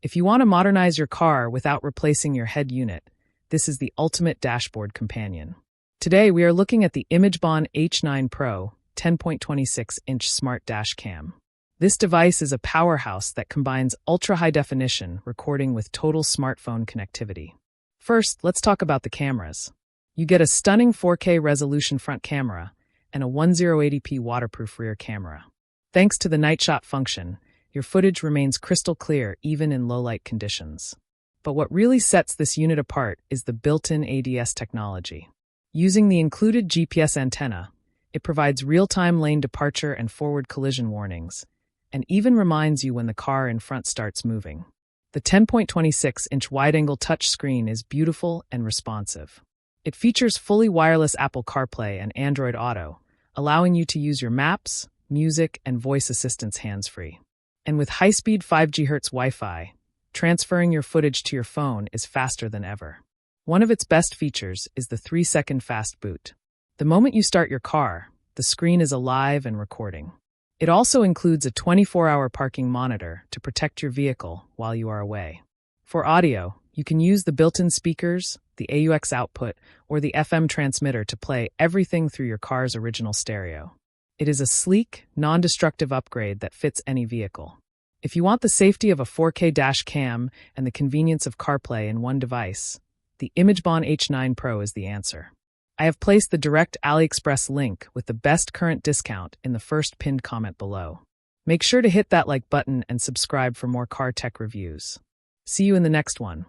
If you want to modernize your car without replacing your head unit, this is the ultimate dashboard companion. Today, we are looking at the Imagebon H9 Pro 10.26-inch Smart Dash Cam. This device is a powerhouse that combines ultra-high-definition recording with total smartphone connectivity. First, let's talk about the cameras. You get a stunning 4K resolution front camera and a 1080p waterproof rear camera. Thanks to the night shot function, your footage remains crystal clear even in low-light conditions. But what really sets this unit apart is the built-in ADAS technology. Using the included GPS antenna, it provides real-time lane departure and forward collision warnings, and even reminds you when the car in front starts moving. The 10.26-inch wide-angle touchscreen is beautiful and responsive. It features fully wireless Apple CarPlay and Android Auto, allowing you to use your maps, music, and voice assistants hands-free. And with high-speed 5G Hz Wi-Fi, transferring your footage to your phone is faster than ever. One of its best features is the 3-second fast boot. The moment you start your car, the screen is alive and recording. It also includes a 24-hour parking monitor to protect your vehicle while you are away. For audio, you can use the built-in speakers, the AUX output, or the FM transmitter to play everything through your car's original stereo. It is a sleek, non-destructive upgrade that fits any vehicle. If you want the safety of a 4K dash cam and the convenience of CarPlay in one device, the Imagebon H9 Pro is the answer. I have placed the direct Aliexpress link with the best current discount in the first pinned comment below. Make sure to hit that like button and subscribe for more car tech reviews. See you in the next one.